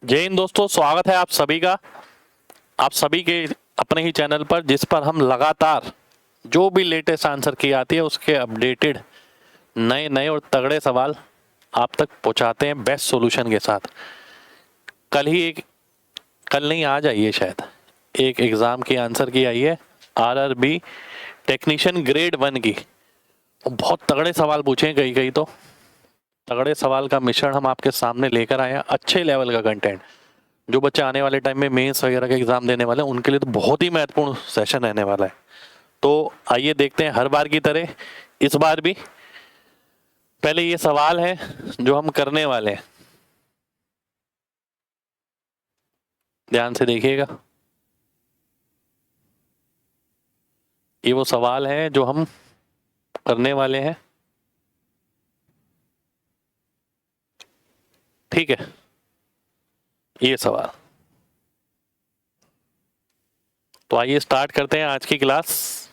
जय हिंद दोस्तों, स्वागत है आप सभी का आप सभी के अपने ही चैनल पर, जिस पर हम लगातार जो भी लेटेस्ट आंसर की आती है उसके अपडेटेड नए नए और तगड़े सवाल आप तक पहुंचाते हैं बेस्ट सॉल्यूशन के साथ। कल नहीं, आज आई है शायद, एक एग्ज़ाम की आंसर की आई है आरआरबी टेक्नीशियन ग्रेड 1 की। बहुत तगड़े सवाल पूछे हैं, कई तो तगड़े सवाल का मिश्रण हम आपके सामने लेकर आए हैं। अच्छे लेवल का कंटेंट, जो बच्चे आने वाले टाइम में मेंस वगैरह का एग्जाम देने वाले हैं उनके लिए तो बहुत ही महत्वपूर्ण सेशन रहने वाला है। तो आइए देखते हैं हर बार की तरह इस बार भी। पहले ये सवाल है जो हम करने वाले हैं, ध्यान से देखिएगा। ये वो सवाल है जो हम करने वाले हैं, ठीक है। ये सवाल, तो आइए स्टार्ट करते हैं आज की क्लास।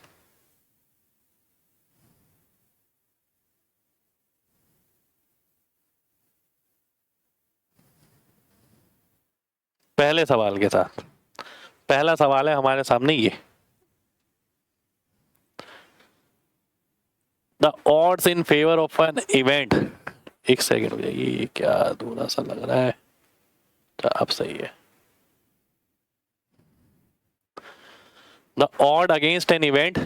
पहले सवाल के साथ। पहला सवाल है हमारे सामने ये, the odds in favour of an event. एक सेकेंड हो जाइए, ये क्या थोड़ा सा लग रहा है, अब सही है। The odd against an event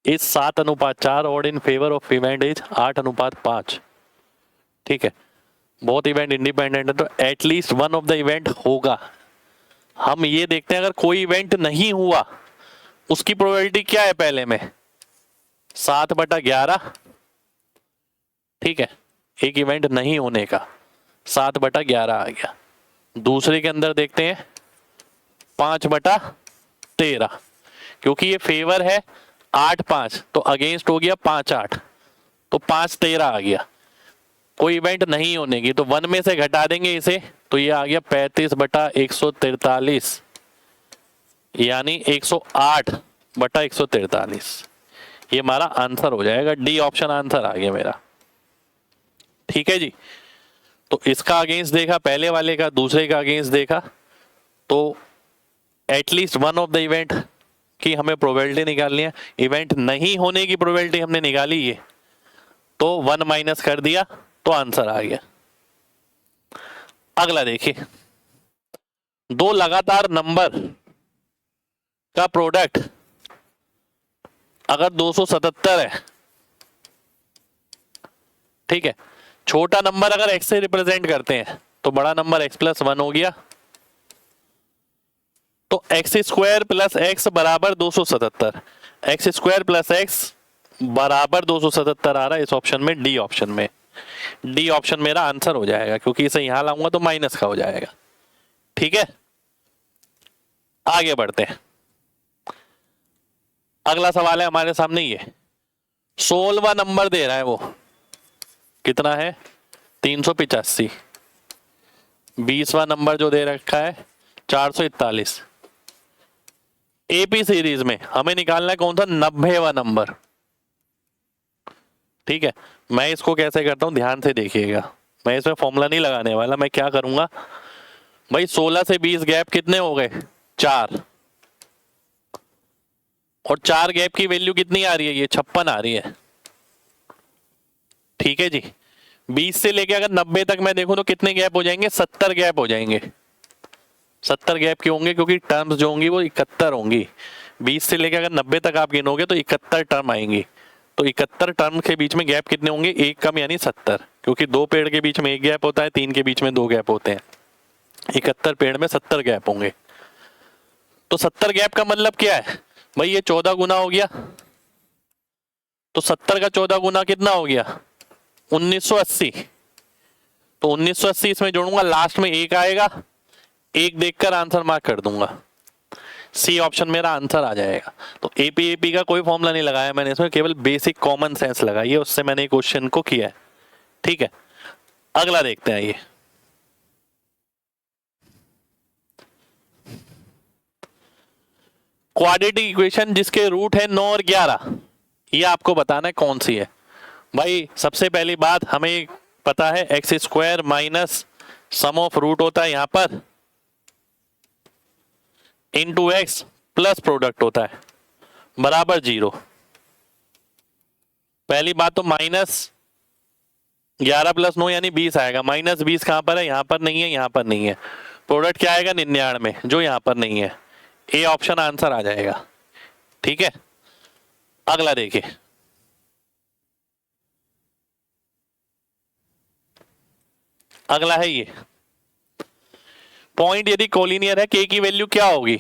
is 7:4, odd in favour of event is 8:5। ठीक है, बहुत इवेंट इंडिपेंडेंट है तो at least one of the event होगा। हम ये देखते हैं अगर कोई इवेंट नहीं हुआ उसकी प्रोबेबिलिटी क्या है, पहले में 7/11। ठीक है, एक इवेंट नहीं होने का 7/11 आ गया। दूसरे के अंदर देखते हैं 5/13, क्योंकि ये फेवर है 8-5 तो अगेंस्ट हो गया 5-8, तो 5-13 आ गया। कोई इवेंट नहीं होने की तो 1 में से घटा देंगे इसे, तो ये आ गया 35/143, यानी 108/143। ये हमारा आंसर हो जाएगा, डी ऑप्शन आंसर आ गया मेरा। ठीक है जी, तो इसका अगेंस्ट देखा पहले वाले का, दूसरे का अगेंस्ट देखा, तो at least one of the event की हमें प्रोबेबिलिटी निकालनी है। इवेंट नहीं होने की प्रोबेबिलिटी हमने निकाली ये, तो 1 माइनस कर दिया तो आंसर आ गया। अगला देखिए, दो लगातार नंबर का प्रोडक्ट अगर 277 है, ठीक है, छोटा नंबर अगर x से रिप्रेजेंट करते हैं तो बड़ा नंबर x+1 हो गया, तो x² + x बराबर 277, x² + x बराबर 277 आ रहा है इस ऑप्शन में, डी ऑप्शन में। डी ऑप्शन मेरा आंसर हो जाएगा, क्योंकि इसे यहां लाऊंगा तो माइनस का हो जाएगा। ठीक है, आगे बढ़ते हैं। अगला सवाल है हमारे सामने ये, 16वां नंबर दे रहा है, वो कितना है 385। 20वां नंबर जो दे रखा है 441। एपी सीरीज में हमें निकालना है कौन सा 90वां नंबर। ठीक है, मैं इसको कैसे करता हूं ध्यान से देखिएगा। मैं इसमें फॉर्मूला नहीं लगाने वाला, मैं क्या करूंगा भाई, 16 से 20 गैप कितने हो गए 4, और 4 गैप की वैल्यू कितनी आ रही है, ये 56 आ रही है। ठीक है जी, 20 से लेके अगर 90 तक मैं देखूं तो कितने गैप हो जाएंगे, 70 गैप हो जाएंगे। 70 गैप क्यों होंगे, क्योंकि टर्म्स जो होंगी वो 71 होंगी। 20 से लेके अगर 90 तक आप गिनोगे तो 71 टर्म आएंगी। तो 71 टर्म के बीच में गैप कितने होंगे, एक कम यानी 70, क्योंकि 2 पेड़ के बीच में 1 गैप होता है, 3 के बीच में 2 गैप होते हैं। 71 पेड़ में 70 गैप होंगे। तो 70 गैप का मतलब क्या है भाई, ये 14 गुना हो गया, तो 70 का 14 गुना कितना हो गया 1980। तो 1980 इसमें जोड़ूंगा, लास्ट में 1 आएगा, 1 देखकर आंसर मार्क कर दूंगा। सी ऑप्शन मेरा आंसर आ जाएगा। तो एपी का कोई फॉर्मूला नहीं लगाया मैंने इसमें, केवल बेसिक कॉमन सेंस लगाई है, उससे मैंने क्वेश्चन को किया है। ठीक है, अगला देखते हैं। ये क्वाड्रेटिक इक्वेशन जिसके रूट है 9 और 11, ये आपको बताना है कौन सी है। भाई सबसे पहली बात हमें पता है x square minus sum of root होता है यहां पर इंटू एक्स प्लस प्रोडक्ट होता है बराबर 0। पहली बात तो माइनस 11 प्लस 9 यानी 20 आएगा। माइनस 20 कहां पर है? यहां पर नहीं है, यहां पर नहीं है। प्रोडक्ट क्या आएगा? 99 जो यहां पर नहीं है। ए ऑप्शन आंसर आ जाएगा। ठीक है, अगला देखिए। अगला है ये पॉइंट यदि कोलिनियर है के की वैल्यू क्या होगी?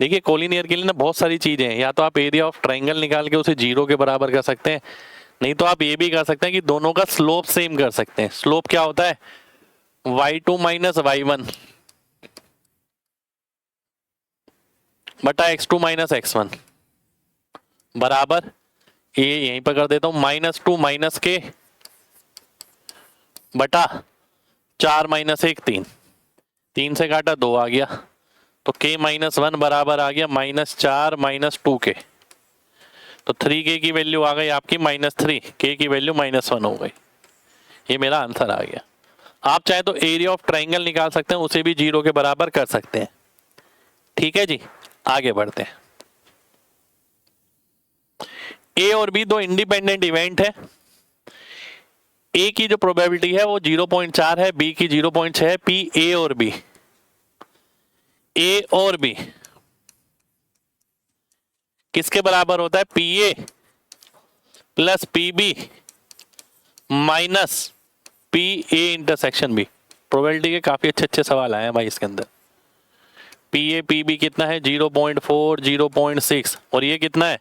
देखिए कोलिनियर के लिए ना बहुत सारी चीजें हैं। या तो आप एरिया ऑफ ट्राइंगल निकाल के उसे 0 के बराबर कर सकते हैं, नहीं तो आप ये भी कर सकते हैं कि दोनों का स्लोप सेम कर सकते हैं। स्लोप क्या होता है? y2 माइनस y1 बटा x2 माइनस x1 बराबर ये यहीं पर कर देता हूं -2 माइनस के बटा 4 माइनस 1 3। 3 से काटा 2 आ गया, तो k माइनस 1 बराबर आ गया -4 माइनस 2 के। तो 3k की वैल्यू आ गई आपकी -3, k की वैल्यू -1 हो गई। ये मेरा आंसर आ गया। आप चाहे तो एरिया ऑफ ट्राइंगल निकाल सकते हैं, उसे भी 0 के बराबर कर सकते हैं। ठीक है जी, आगे बढ़ते हैं। ए और बी दो इंडिपेंडेंट इवेंट है। ए की जो प्रोबेबिलिटी है वो 0.4 है, बी की 0.6 है। पी ए और बी, ए और बी किसके बराबर होता है? P A plus P B minus P A intersection B. Probability के काफी अच्छे अच्छे सवाल आए हैं भाई इसके अंदर। पी ए पी बी कितना है? 0.4 0.6 और ये कितना है?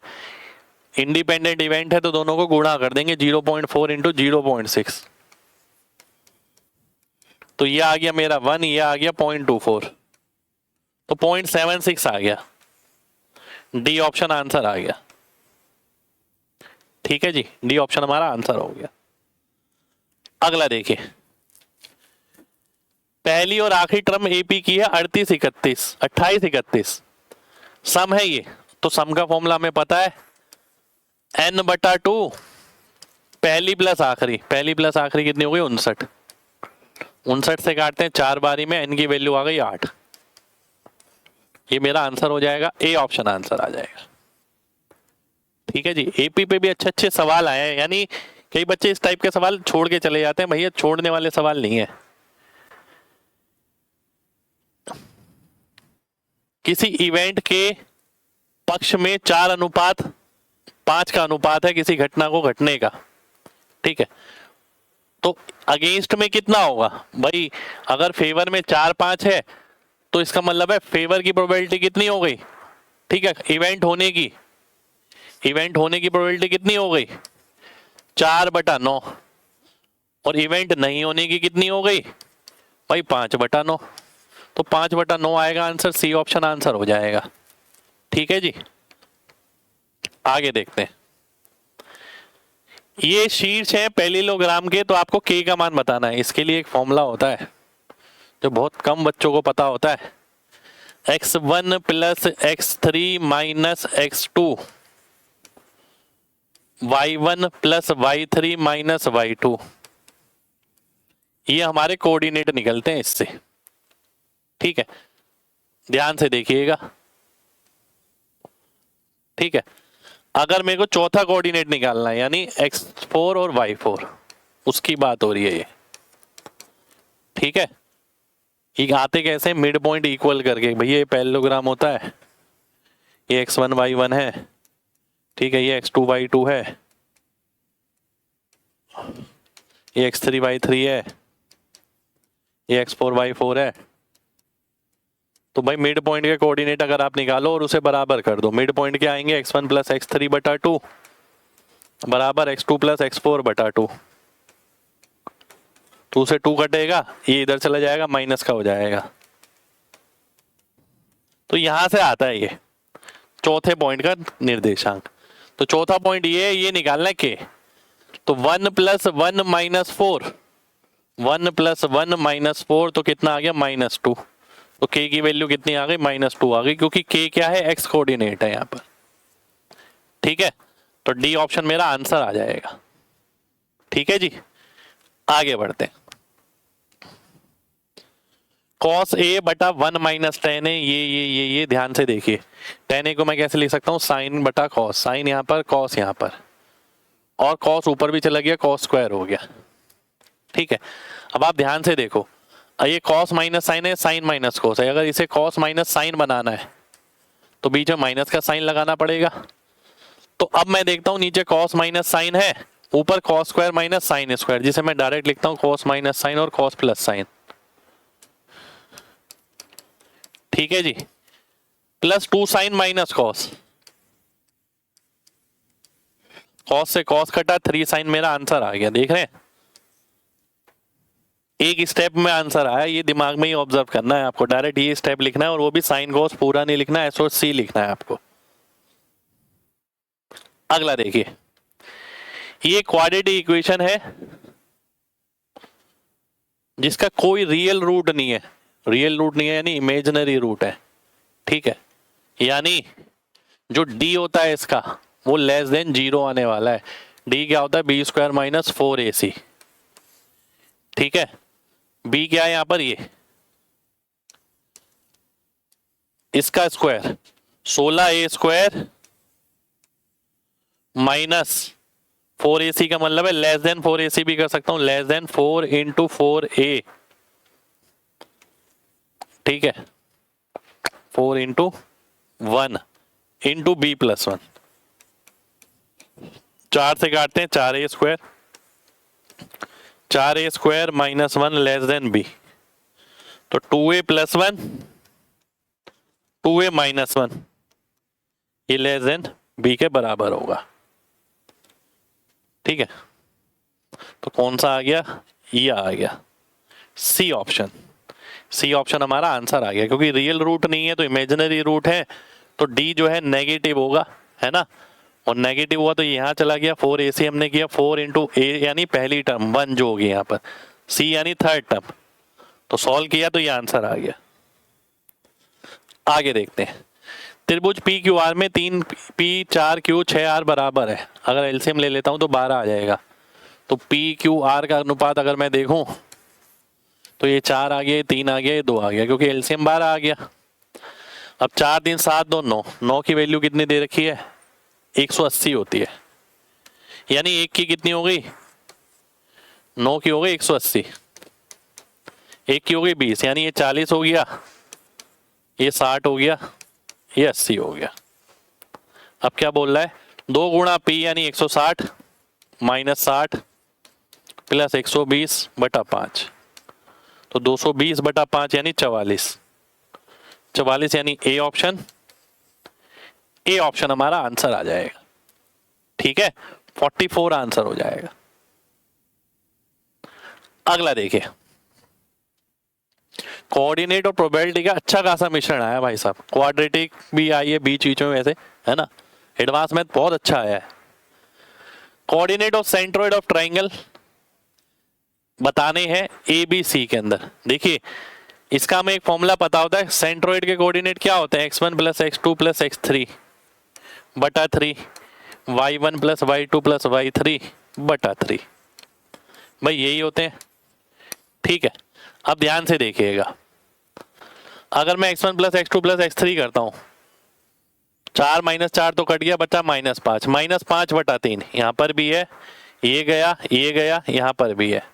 इंडिपेंडेंट इवेंट है तो दोनों को गुणा कर देंगे 0.4 इंटू 0.6। तो ये आ गया मेरा 1, ये आ गया 0.24, तो 0.76 आ गया। डी ऑप्शन आंसर आ गया। ठीक है जी, डी ऑप्शन हमारा आंसर हो गया। अगला देखिए, पहली और आखिरी टर्म एपी की है 38 28 31। सम है ये, तो सम का फॉर्मूला हमें पता है n/2 पहली प्लस आखिरी। पहली प्लस आखिरी कितनी हो गई? 59। 59 से काटते हैं 4 बारी में, n की वैल्यू आ गई 8। ये मेरा आंसर हो जाएगा, ए ऑप्शन आंसर आ जाएगा। ठीक है जी, एपी पे भी अच्छे अच्छे सवाल आए हैं। यानी कई बच्चे इस टाइप के सवाल छोड़ के चले जाते हैं, भैया छोड़ने वाले सवाल नहीं है। किसी इवेंट के पक्ष में 4:5 का अनुपात है किसी घटना को घटने का। ठीक है, तो अगेंस्ट में कितना होगा भाई? अगर फेवर में 4-5 है तो इसका मतलब है फेवर की प्रोबेबिलिटी कितनी हो गई? ठीक है, इवेंट होने की प्रोबेबिलिटी कितनी हो गई? 4/9। और इवेंट नहीं होने की कितनी हो गई भाई? 5/9। तो 5/9 आएगा आंसर, सी ऑप्शन आंसर हो जाएगा। ठीक है जी, आगे देखते हैं। ये शीर्ष है पैरेललोग्राम के, तो आपको के का मान बताना है। इसके लिए एक फॉर्मूला होता है जो बहुत कम बच्चों को पता होता है। x1 plus x3 minus x2 y1 plus y3 minus y2। ये हमारे कोऑर्डिनेट निकलते हैं इससे। ठीक है, ध्यान से देखिएगा। ठीक है, अगर मेरे को चौथा कोऑर्डिनेट निकालना है यानी x4 और y4, उसकी बात हो रही है ये। ठीक है, ये आते कैसे? मिड पॉइंट इक्वल करके। भैया ये पैरेललोग्राम होता है, ये x1 y1 है। ठीक है, ये x2 y2 है, ये x3 y3 है, ये x4 y4 है। तो भाई मिड पॉइंट के कोऑर्डिनेट अगर आप निकालो और उसे बराबर कर दो, मिड पॉइंट के आएंगे x1 प्लस x3/2 बराबर x2 प्लस x4/2। 2 से 2 कटेगा, ये इधर चला जाएगा, माइनस का हो जाएगा। तो यहां से आता है ये चौथे पॉइंट का निर्देशांक। तो चौथा पॉइंट ये निकालना है के। तो 1 + 1 - 4, 1 + 1 - 4 तो कितना आ गया? -2। तो k की वैल्यू कितनी आ गई? -2 आ गई, क्योंकि k क्या है? x कोऑर्डिनेट है यहाँ पर। ठीक है, तो डी ऑप्शन मेरा आंसर आ जाएगा। ठीक है जी, आगे बढ़ते हैं। cos a बटा 1 माइनस टेन ए, ये ध्यान से देखिए। टेन ए को मैं कैसे लिख सकता हूँ, साइन बटा कॉस, साइन यहाँ पर कॉस यहाँ पर, और कॉस ऊपर भी चला गया, कॉस स्क्वायर हो गया। ठीक है, अब आप ध्यान से देखो, ये कॉस माइनस साइन है, साइन माइनस कॉस है। अगर इसे कॉस माइनस साइन बनाना है तो बीच में माइनस का साइन लगाना पड़ेगा। तो अब मैं देखता हूं नीचे कॉस माइनस साइन है, ऊपर cos square minus sine square, जिसे मैं डायरेक्ट लिखता हूं कॉस माइनस साइन और कॉस प्लस साइन। ठीक है जी, plus 2 sine minus cos, cos से कॉस कटा, 3 साइन, मेरा आंसर आ गया। देख रहे हैं, एक स्टेप में आंसर आया। ये दिमाग में ही ऑब्जर्व करना है आपको, डायरेक्ट ये स्टेप लिखना है, और वो भी साइन कॉस पूरा नहीं लिखना है, एस सी लिखना है आपको। अगला देखिए, ये क्वाड्रेटिक इक्वेशन है जिसका कोई रियल रूट नहीं है, रियल रूट नहीं है यानी इमेजिनरी रूट है। ठीक है, यानी जो डी होता है इसका वो लेस देन 0 आने वाला है। डी क्या होता है, बी स्क्वायर माइनस 4ac। ठीक है, बी क्या है यहां पर, ये इसका square 16a square minus 4ac का मतलब है लेस देन 4ac भी कर सकता हूं, लेस देन 4 इंटू 4a। ठीक है, 4 इंटू 1 इंटू बी प्लस 1, 4 से काटते हैं, 4a square, 4a square minus 1 less than B, तो 2a प्लस 1, 2a माइनस 1, ये लेस देन बी के बराबर होगा। ठीक है, तो कौन सा आ गया, ये आ गया सी ऑप्शन। सी ऑप्शन हमारा आंसर आ गया, क्योंकि रियल रूट नहीं है तो इमेजिनरी रूट है, तो डी जो है नेगेटिव होगा, है ना, और नेगेटिव हुआ तो यहाँ चला गया, 4ac हमने किया, 4 इंटू ए यानी पहली टर्म 1 जो होगी यहाँ पर, सी यानी थर्ड टर्म, तो सॉल्व किया तो ये आंसर आ गया। आगे देखते हैं, त्रिभुज पी क्यू आर में 3p 4q 6r बराबर है। अगर एलसीएम ले लेता हूं तो 12 आ जाएगा। तो पी क्यू आर का अनुपात अगर मैं देखूं तो ये 4 आ गया, 3 आ गया, ये 2 आ गया, क्योंकि एलसीएम 12 आ गया। अब 4 3 7 2 9, 9 की वैल्यू कितनी दे रखी है, 180 होती है, यानी 1 की कितनी हो गई, 9 की हो गई 180, 1 की हो गई 20, यानी ये 40 हो गया, ये 60 हो गया, ये 80 हो गया। अब क्या बोल रहा है, 2 गुणा पी यानी 160 माइनस 60 प्लस 120 बटा 5, तो 220 बटा 5 यानी 44, 44 यानी ए ऑप्शन, ए ऑप्शन हमारा आंसर आ जाएगा। ठीक है, 44 आंसर हो जाएगा। अगला देखिए, कोऑर्डिनेट और प्रोबेबिलिटी का अच्छा खासा मिश्रण आया भाई साहब, क्वाड्रेटिक भी आई है बीच बीच में वैसे, है ना, एडवांस मैथ बहुत अच्छा आया है। Coordinate of centroid of triangle बताने हैं ए बी सी के अंदर। देखिए, इसका हमें एक फॉर्मूला पता होता है, सेंट्रोइड के कोऑर्डिनेट क्या होते हैं, x1 plus x2 plus x3 बटा 3, y1 plus y2 plus y3 बटा 3, भाई यही होते हैं। ठीक है, अब ध्यान से देखिएगा, अगर मैं x1 plus x2 plus x3 करता हूं, 4 माइनस 4 तो कट गया, बचा -5, -5 बटा 3, यहां पर भी है, ये गया, ये गया, यहां पर भी है।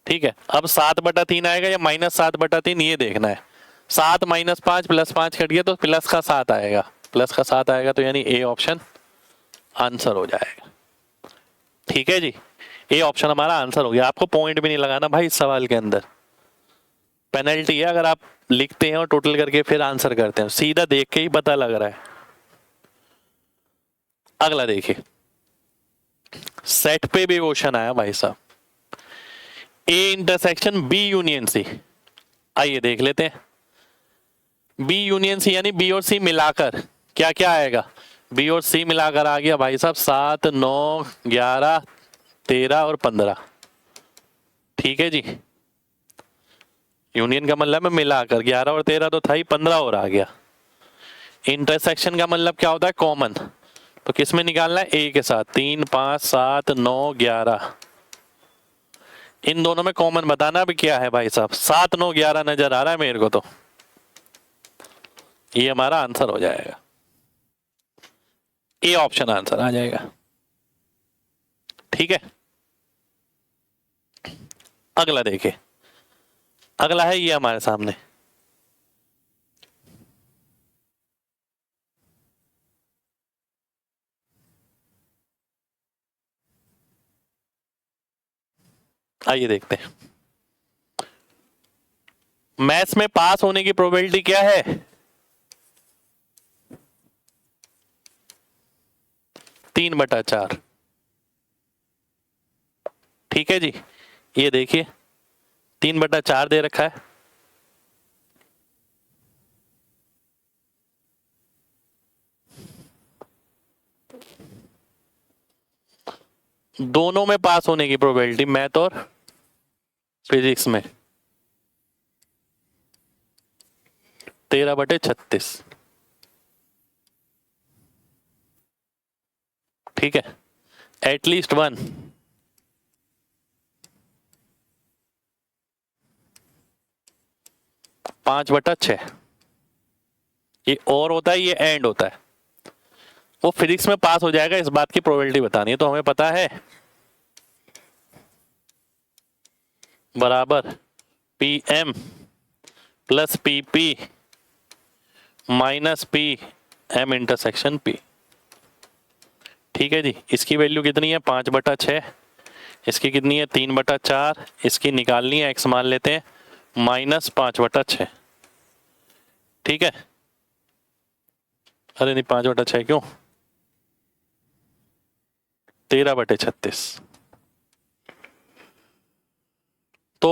ठीक है, अब 7 बटा 3 आएगा या -7 बटा 3, ये देखना है। 7 माइनस 5 प्लस 5 कट गया तो प्लस का 7 आएगा, प्लस का 7 आएगा, तो यानी ए ऑप्शन आंसर हो जाएगा। ठीक है जी, ए ऑप्शन हमारा आंसर हो गया। आपको पॉइंट भी नहीं लगाना भाई इस सवाल के अंदर, पेनल्टी है अगर आप लिखते हैं और टोटल करके फिर आंसर करते हैं, सीधा देख के ही पता लग रहा है। अगला देखिए, सेट पे भी क्वेश्चन आया भाई साहब, A intersection B union C, आइए देख लेते हैं। बी यूनियन सी यानी बी और सी मिलाकर क्या क्या आएगा, बी और सी मिलाकर आ गया भाई साहब 7 9 11 13 और 15। ठीक है जी, यूनियन का मतलब है मिलाकर, 11 और 13 तो था ही, 15 और आ गया। इंटरसेक्शन का मतलब क्या होता है, कॉमन, तो किस में निकालना है? ए के साथ। 3 5 7 9 11, इन दोनों में कॉमन बताना भी क्या है भाई साहब। 7 9 11 नजर आ रहा है मेरे को, तो ये हमारा आंसर हो जाएगा, ए ऑप्शन आंसर आ जाएगा। ठीक है, अगला देखिए, अगला है ये हमारे सामने। आइए देखते हैं, मैथ्स में पास होने की प्रोबेबिलिटी क्या है? 3/4। ठीक है जी, ये देखिए 3/4 दे रखा है। दोनों में पास होने की प्रोबेबिलिटी, मैथ और फिजिक्स में, 13/36। ठीक है, एटलीस्ट 1। 5/6। ये और होता है, ये एंड होता है। वो फिजिक्स में पास हो जाएगा, इस बात की प्रोबेबिलिटी बतानी है। तो हमें पता है बराबर PM plus PP minus PM intersection P। ठीक है जी, इसकी वैल्यू कितनी है? 5/6। इसकी कितनी है? 3/4। इसकी निकालनी है, x मान लेते हैं -5/6। ठीक है, अरे नहीं 5/6 क्यों, 13/36। तो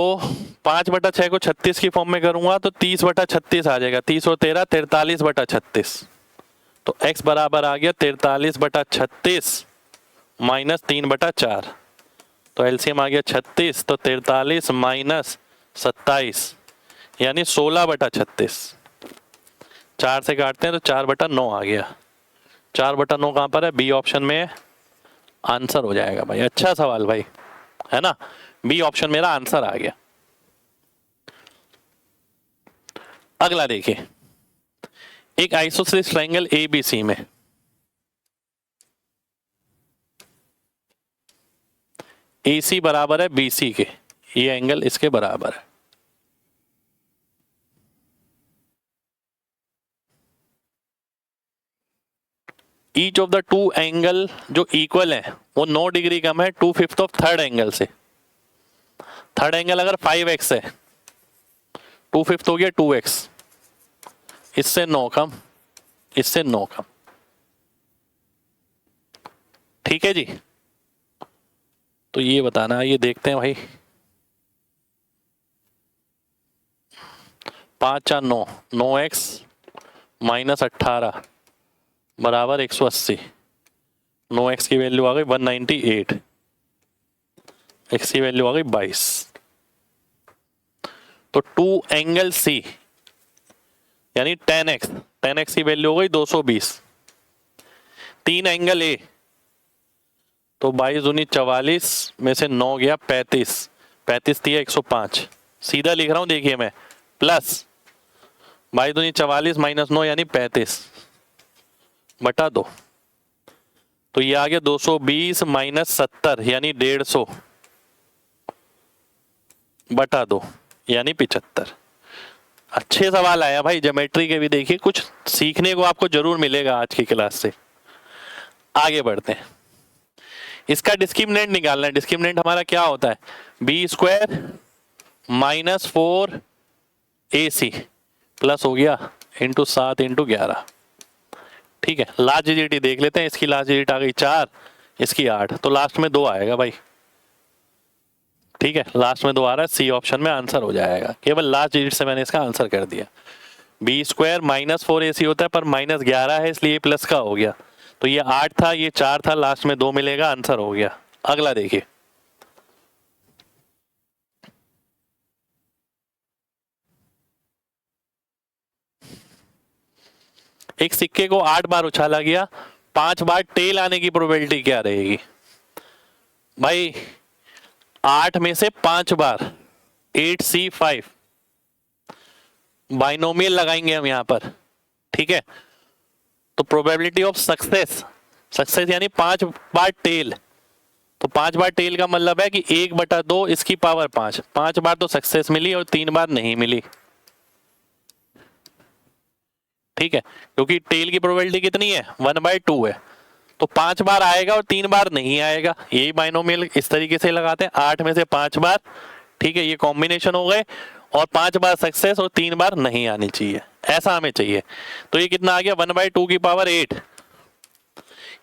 5/6 को 36 की फॉर्म में करूंगा तो 30/36 आ जाएगा। 30 और 13 43/36। तो x बराबर आ गया 43/36 माइनस 3/4। तो एलसीएम आ गया 36, तो 43 माइनस 27 यानी 16/36। 4 से काटते हैं तो 4/9 आ गया। 4/9 कहां पर है? बी ऑप्शन में आंसर हो जाएगा भाई। अच्छा सवाल भाई, है ना। बी ऑप्शन मेरा आंसर आ गया। अगला देखिए, एक आइसोसेलेस ट्रायंगल एबीसी में AC बराबर है BC के, ये एंगल इसके बराबर है। Each of the two angle जो इक्वल है वो 9 डिग्री कम है 2/5 ऑफ थर्ड एंगल से। थर्ड एंगल अगर 5x है, 2/5 हो गया 2x, इससे 9 कम, इससे 9 कम। ठीक है जी, तो ये बताना है, ये देखते हैं भाई। 5 4 9, 9x माइनस 18 बराबर 180। 9x की वैल्यू आ गई 198, x की वैल्यू आ गई 22। तो 2 एंगल C यानी 10x की वैल्यू हो गई 220। 3 एंगल A, तो 22 दूनी 44 में से 9 गया 35, 35 दिया 105। सीधा लिख रहा हूं देखिए मैं, प्लस 22 दूनी 44 माइनस 9 यानी 35 बटा 2। तो ये आ गया 220 माइनस 70 यानी 150 बटा 2 यानी 75। अच्छे सवाल आया भाई, ज्योमेट्री के भी देखिए, कुछ सीखने को आपको जरूर मिलेगा आज की क्लास से। आगे बढ़ते हैं, इसका डिस्क्रिमिनेंट निकालना है। डिस्क्रिमिनेंट हमारा क्या होता है? B² माइनस 4AC प्लस हो गया इंटू 7 इंटू 11। ठीक है, लास्ट डिजिट देख लेते हैं। इसकी लास्ट डिजिट आ गई 4, इसकी 8, तो लास्ट में 2 आएगा भाई। ठीक है, लास्ट में 2 आ रहा है, सी ऑप्शन में आंसर हो जाएगा। केवल लास्ट डिजिट से मैंने इसका आंसर कर दिया। B² माइनस 4AC होता है, पर माइनस 11 है इसलिए प्लस का हो गया। तो ये 8 था, ये 4 था, लास्ट में 2 मिलेगा, आंसर हो गया। अगला देखिए, एक सिक्के को 8 बार उछाला गया 5 बार टेल आने की प्रोबेबिलिटी क्या रहेगी भाई? 8 में से 5 बार 8C5 बाइनोमियल लगाएंगे हम यहां पर, ठीक है। तो प्रोबेबिलिटी ऑफ सक्सेस, सक्सेस यानी 5 बार टेल, तो 5 बार टेल का मतलब है कि 1/2 इसकी पावर 5, 5 बार तो सक्सेस मिली और 3 बार नहीं मिली, ठीक है। क्योंकि टेल की प्रोबेबिलिटी कितनी है? 1/2 है, तो 5 बार आएगा और 3 बार नहीं आएगा। यही बाइनोमियल इस तरीके से लगाते हैं, 8 में से 5 बार, ठीक है, ये कॉम्बिनेशन हो गए, और 5 बार सक्सेस और 3 बार नहीं आनी चाहिए, ऐसा हमें चाहिए। तो ये कितना आ गया? 1/2 की पावर 8।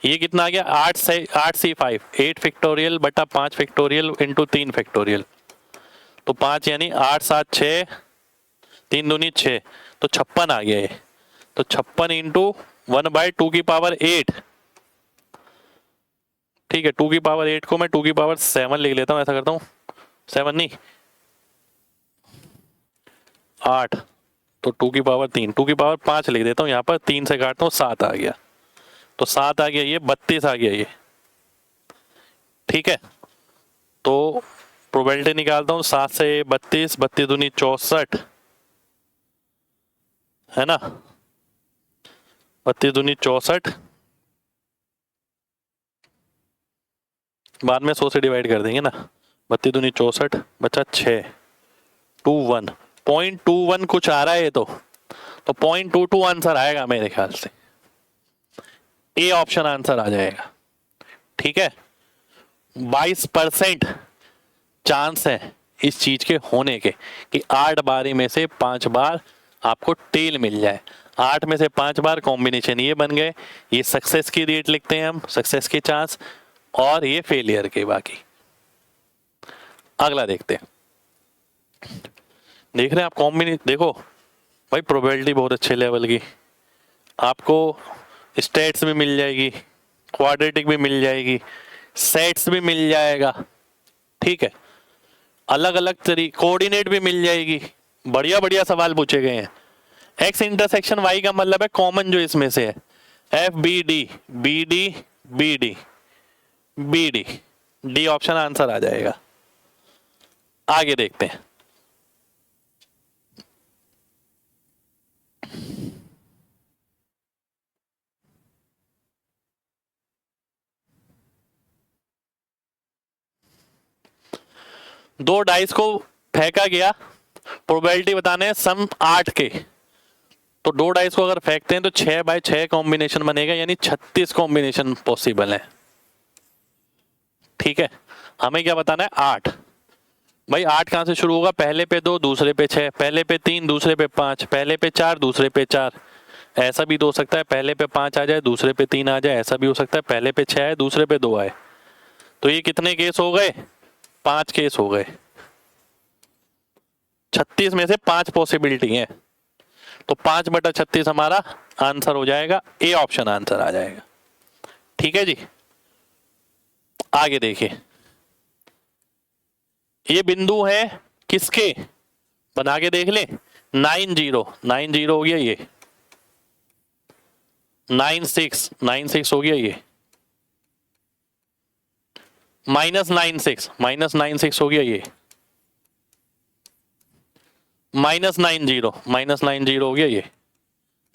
ये कितना आ गया? 8C5, 8 फैक्टोरियल बटा 5 फैक्टोरियल इंटू 3 फैक्टोरियल, तो 5 यानी 8 7 6, 3 दूनी 6, तो 56 आ गया ये। तो 56 इंटू 1/2 की पावर 8, ठीक है। 2 की पावर 8 को मैं 2 की पावर 7 लिख लेता हूं, ऐसा करता हूं, 7 नहीं 8, तो 2 की पावर 3, 2 की पावर 5 लिख देता हूं यहां पर, 3 से काटता हूं, 7 आ गया, तो 7 आ गया, ये 32 आ गया ये, ठीक है। तो प्रोबेबिलिटी निकालता हूं, 7 से 32, 32 दूनी 64 है ना, 32 दूनी 64, बाद में 100 से डिवाइड कर देंगे ना, 32 दूनी 64 बचा 6, 21, 0.21 कुछ आ रहा है ये तो 0.22 आंसर आएगा मेरे ख्याल से, ए ऑप्शन आंसर आ जाएगा, ठीक है। 22% चांस है इस चीज के होने के कि 8 बारी में से 5 बार आपको टेल मिल जाए। 8 में से 5 बार कॉम्बिनेशन ये बन गए, ये सक्सेस की रेट लिखते हैं हम, सक्सेस के चांस, और ये फेलियर के बाकी। अगला देखते हैं, देख रहे हैं आप कॉम्बिनेशन, देखो भाई प्रोबेबिलिटी बहुत अच्छे लेवल की, आपको स्टेट्स भी मिल जाएगी, क्वाड्रेटिक भी मिल जाएगी, सेट्स भी मिल जाएगा, ठीक है, अलग अलग तरीके कोऑर्डिनेट भी मिल जाएगी, बढ़िया बढ़िया सवाल पूछे गए हैं। एक्स इंटरसेक्शन वाई का मतलब है कॉमन जो इसमें से है, F B D, B D B D B D, D option answer आ जाएगा। आगे देखते हैं, दो डाइस को फेंका गया, प्रोबेबिलिटी बताने हैं सम 8 के, तो दो डाइस को अगर फेंकते हैं तो 6/6 कॉम्बिनेशन बनेगा, यानी 36 कॉम्बिनेशन पॉसिबल है, ठीक है। हमें क्या बताना है? 8। भाई 8 कहां से शुरू होगा? पहले पे 2, दूसरे पे 6, पहले पे 3, दूसरे पे 5, पहले पे 4, दूसरे पे 4, ऐसा भी तो हो सकता है पहले पे 5 आ जाए, दूसरे पे 3 आ जाए, ऐसा भी हो सकता है पहले पे 6 आए, दूसरे पे 2 आए। तो ये कितने केस हो गए? 5 केस हो गए, 36 में से 5 पॉसिबिलिटी है, तो 5/36 हमारा आंसर हो जाएगा, ए ऑप्शन आंसर आ जाएगा, ठीक है जी। आगे देखिए, ये बिंदु है किसके, बना के देख ले, 90 हो गया, ये 96 हो गया, ये -96 हो गया, ये -90 हो गया ये।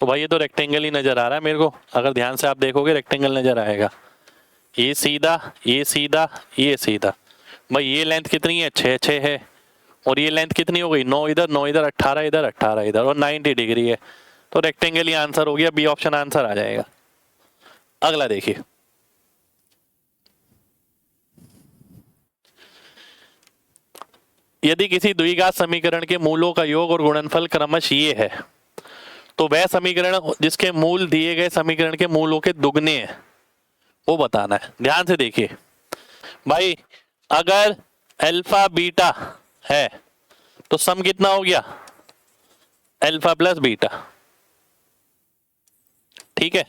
तो भाई ये तो रेक्टेंगल ही नजर आ रहा है मेरे को, अगर ध्यान से आप देखोगे रेक्टेंगल नजर आएगा, ये सीधा, ये सीधा, ये सीधा। भाई ये लेंथ कितनी है? 6 6 है, और ये लेंथ कितनी हो गई? 9 इधर, 9 इधर, 18 इधर, 18 इधर, और 90 डिग्री है, तो रेक्टेंगल ही आंसर हो गया, बी ऑप्शन आंसर आ जाएगा। अगला देखिए, यदि किसी द्विघात समीकरण के मूलों का योग और गुणनफल क्रमश ये है, तो वह समीकरण जिसके मूल दिए गए समीकरण के मूलों के दुगने हैं वो बताना है। ध्यान से देखिए भाई, अगर अल्फा बीटा है तो सम कितना हो गया? अल्फा प्लस बीटा, ठीक है।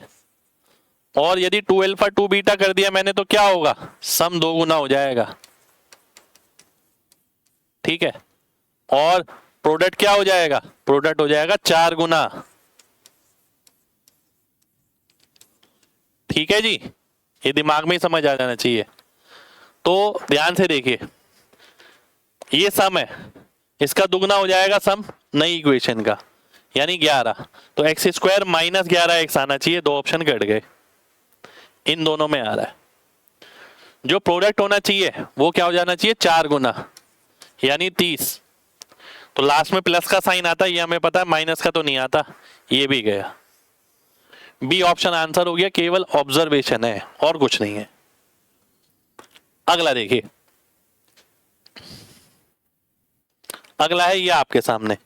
और यदि 2 अल्फा 2 बीटा कर दिया मैंने तो क्या होगा? सम 2 गुना हो जाएगा, ठीक है। और प्रोडक्ट क्या हो जाएगा? प्रोडक्ट हो जाएगा 4 गुना, ठीक है जी, ये दिमाग में ही समझ आ जाना चाहिए। तो ध्यान से देखिए, ये सम है, इसका दुगना हो जाएगा सम नई इक्वेशन का, यानी 11। तो एक्स स्क्वायर माइनस 11 एक्स आना चाहिए, दो ऑप्शन कट गए, इन दोनों में आ रहा है। जो प्रोडक्ट होना चाहिए वो क्या हो जाना चाहिए, 4 गुना, यानी 30। तो लास्ट में प्लस का साइन आता है, ये हमें पता है, माइनस का तो नहीं आता, ये भी गया। बी ऑप्शन आंसर हो गया, केवल ऑब्जर्वेशन है और कुछ नहीं है। अगला देखिए, अगला है ये आपके सामने,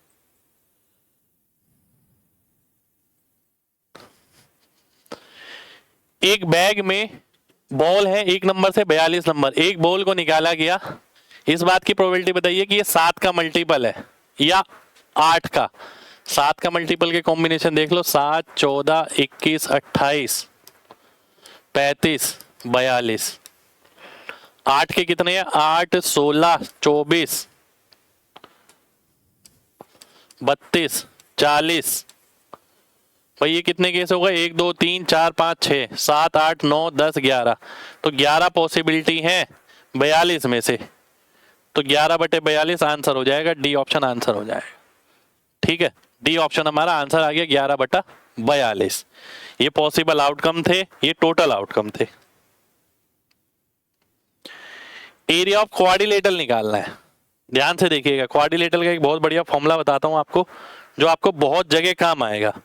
एक बैग में बॉल है 1 नंबर से 42 नंबर, एक बॉल को निकाला गया, इस बात की प्रोबेबिलिटी बताइए कि ये 7 का मल्टीपल है या 8 का। 7 का मल्टीपल के कॉम्बिनेशन देख लो, 7, 14, 21, 28, 35, 42। 8 के कितने हैं, 8, 16, 24, 32, 40। भाई ये कितने केस हो गए, 1, 2, 3, 4, 5, 6, 7, 8, 9, 10, 11। तो 11 पॉसिबिलिटी है 42 में से, तो 11/42 आंसर हो जाएगा, डी ऑप्शन आंसर हो जाएगा। ठीक है, डी ऑप्शन हमारा आंसर आ गया, 11/42। ये पॉसिबल आउटकम थे, ये टोटल आउटकम थे। एरिया ऑफ क्वाड्रिलेटरल निकालना है, ध्यान से देखिएगा। क्वाड्रिलेटरल का एक बहुत बढ़िया फॉर्मूला बताता हूं आपको, जो आपको बहुत जगह काम आएगा।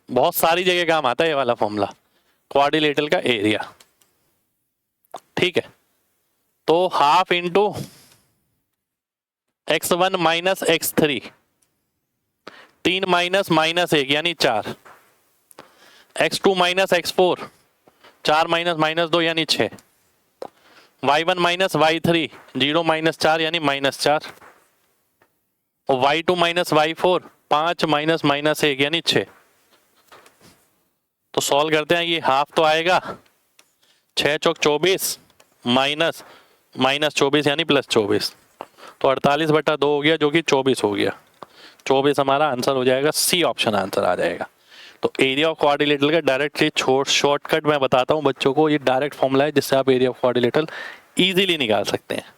बहुत सारी जगह काम आता है ये वाला फॉर्मूला, क्वाड्रिलेटरल का एरिया। ठीक है, तो half into x1 minus x3, 3 minus -1 यानी 4, x2 माइनस x4, 4 माइनस -2 यानी 6, y1 माइनस y3, 0 माइनस 4 यानी -4, और y2 माइनस y4, 5 माइनस -1 यानी 6। तो सॉल्व करते हैं, ये हाफ तो आएगा, 6 चौक 24 माइनस -24 यानी +24, तो 48/2 हो गया, जो कि 24 हो गया। 24 हमारा आंसर हो जाएगा, सी ऑप्शन आंसर आ जाएगा। तो एरिया ऑफ क्वाड्रिलेटरल का डायरेक्टली शॉर्टकट मैं बताता हूं बच्चों को, ये डायरेक्ट फॉर्मूला है जिससे आप एरिया ऑफ क्वाड्रिलेटरल इजीली निकाल सकते हैं।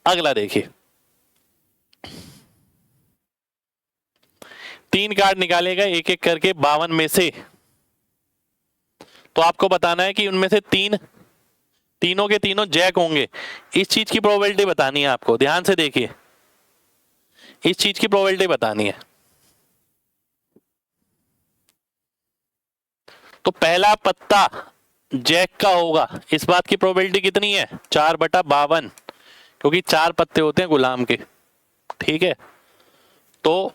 अगला देखिए, 3 कार्ड निकाले गए एक एक करके 52 में से, तो आपको बताना है कि उनमें से तीनों के तीनों जैक होंगे। इस चीज की प्रोबेबिलिटी बतानी है आपको, ध्यान से देखिए, इस चीज की प्रोबेबिलिटी बतानी है। तो पहला पत्ता जैक का होगा, इस बात की प्रोबेबिलिटी कितनी है, 4/52, क्योंकि 4 पत्ते होते हैं गुलाम के। ठीक है, तो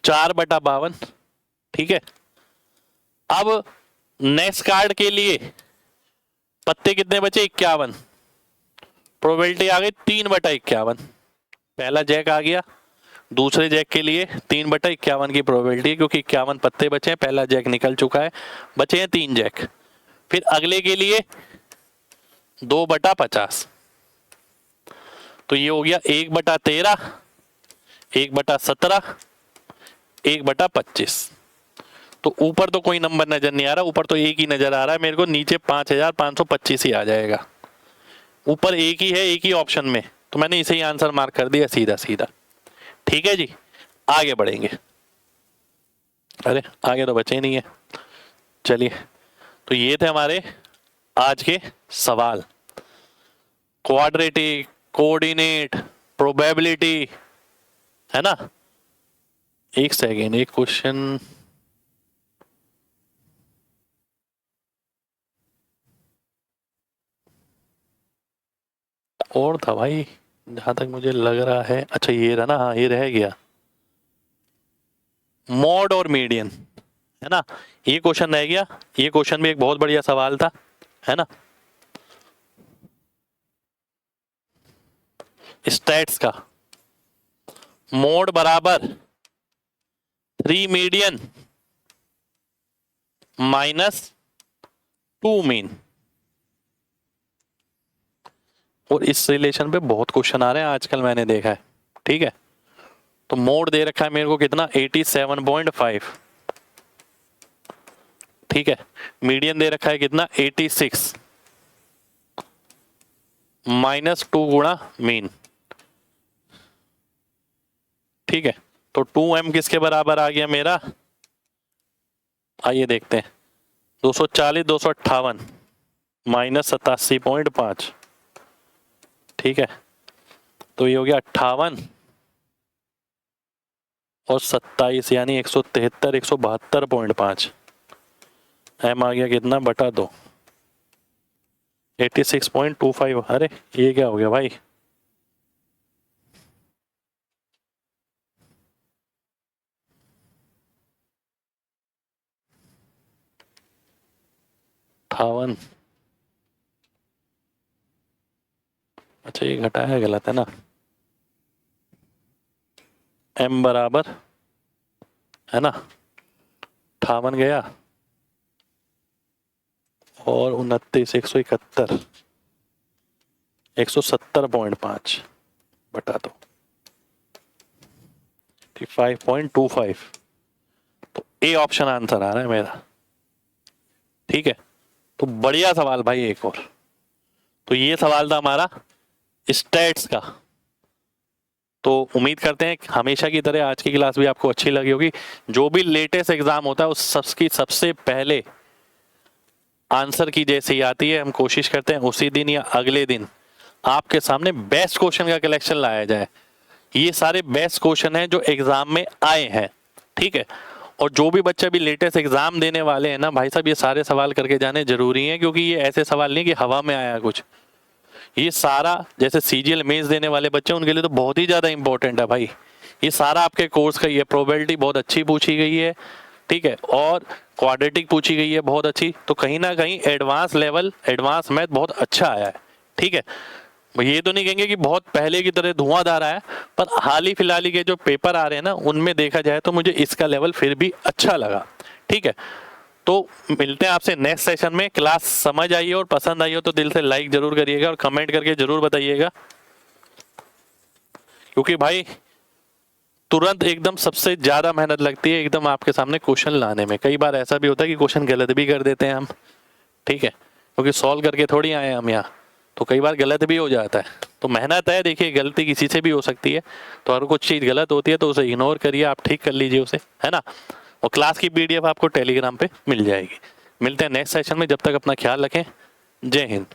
4/52। ठीक है, अब नेक्स्ट कार्ड के लिए पत्ते कितने बचे, 51, प्रोबेबिलिटी आ गई 3/51। पहला जैक आ गया, दूसरे जैक के लिए 3/51 की प्रोबेबिलिटी है, क्योंकि 51 पत्ते बचे हैं, पहला जैक निकल चुका है, बचे हैं 3 जैक। फिर अगले के लिए 2/50, तो ये हो गया 1/13, 1/17, 1/25। तो ऊपर तो कोई नंबर नजर नहीं आ रहा, ऊपर तो एक ही नजर आ रहा है मेरे को, नीचे 5525 ही आ जाएगा। ऊपर एक ही है, एक ही ऑप्शन में, तो मैंने इसे ही आंसर मार्क कर दिया सीधा सीधा। ठीक है जी, आगे बढ़ेंगे। अरे आगे तो बचे ही नहीं है, चलिए। तो ये थे हमारे आज के सवाल, क्वाड्रेटिक, कोऑर्डिनेट, प्रोबेबिलिटी, है ना। एक सेकेंड, एक क्वेश्चन और था भाई, जहां तक मुझे लग रहा है, अच्छा ये रहा ना, हाँ ये रह गया, मॉड और मीडियन, है ना, ये क्वेश्चन रह गया। ये क्वेश्चन भी एक बहुत बढ़िया सवाल था, है ना, स्टैट्स का। मोड बराबर 3 मीडियन -2 मीन। और इस रिलेशन पे बहुत क्वेश्चन आ रहे हैं आजकल, मैंने देखा है। ठीक है, तो मोड दे रखा है मेरे को कितना, 87.5। ठीक है, मीडियन दे रखा है कितना, 86, -2 गुणा मीन। ठीक है, तो 2m किसके बराबर आ गया मेरा, आइए देखते हैं, 240, 258 -87.5। ठीक है, तो ये हो गया 58 और 27 यानी 173, 172.5। एम आ गया कितना, बटा 2, 86.25। अरे ये क्या हो गया भाई, थावन। अच्छा ये घटाया है, गलत है ना। m बराबर है ना 58 गया और 29, 171, 170.5 बटा 2, 5.25। तो ए ऑप्शन आंसर आ रहा है मेरा। ठीक है, तो बढ़िया सवाल भाई एक और। तो ये सवाल था हमारा स्टैट्स का। तो उम्मीद करते हैं हमेशा की तरह आज की क्लास भी आपको अच्छी लगी होगी। जो भी लेटेस्ट एग्जाम होता है उस सबकी सबसे पहले आंसर की जैसे ही आती है, हम कोशिश करते हैं उसी दिन या अगले दिन आपके सामने बेस्ट क्वेश्चन का कलेक्शन लाया जाए। ये सारे बेस्ट क्वेश्चन हैं जो एग्जाम में आए हैं। ठीक है, और जो भी बच्चा भी लेटेस्ट एग्जाम देने वाले हैं ना भाई साहब, ये सारे सवाल करके जाने जरूरी हैं, क्योंकि ये ऐसे सवाल नहीं कि हवा में आया कुछ। ये सारा जैसे सीजीएल मेंस देने वाले बच्चे उनके लिए तो बहुत ही ज्यादा इंपॉर्टेंट है भाई। ये सारा आपके कोर्स का, ये प्रोबेबिलिटी बहुत अच्छी पूछी गई है। ठीक है, और क्वाड्रेटिक पूछी गई है बहुत अच्छी। तो कहीं ना कहीं एडवांस लेवल, एडवांस मैथ बहुत अच्छा आया है। ठीक है, ये तो नहीं कहेंगे कि बहुत पहले की तरह धुआंधार आया, पर हाल ही फिलहाल के जो पेपर आ रहे हैं ना उनमें देखा जाए तो मुझे इसका लेवल फिर भी अच्छा लगा। ठीक है, तो मिलते हैं आपसे नेक्स्ट सेशन में। क्लास समझ आई हो और पसंद आई हो तो दिल से लाइक जरूर करिएगा और कमेंट करके जरूर बताइएगा, क्योंकि भाई तुरंत एकदम सबसे ज्यादा मेहनत लगती है एकदम आपके सामने क्वेश्चन लाने में। कई बार ऐसा भी होता है कि क्वेश्चन गलत भी कर देते हैं हम। ठीक है, क्योंकि सॉल्व करके थोड़ी आए हम यहाँ, तो कई बार गलत भी हो जाता है। तो मेहनत है, देखिए गलती किसी से भी हो सकती है। तो अगर कुछ चीज़ गलत होती है तो उसे इग्नोर करिए, आप ठीक कर लीजिए उसे, है ना। और क्लास की पीडीएफ आपको टेलीग्राम पे मिल जाएगी। मिलते हैं नेक्स्ट सेशन में, जब तक अपना ख्याल रखें। जय हिंद।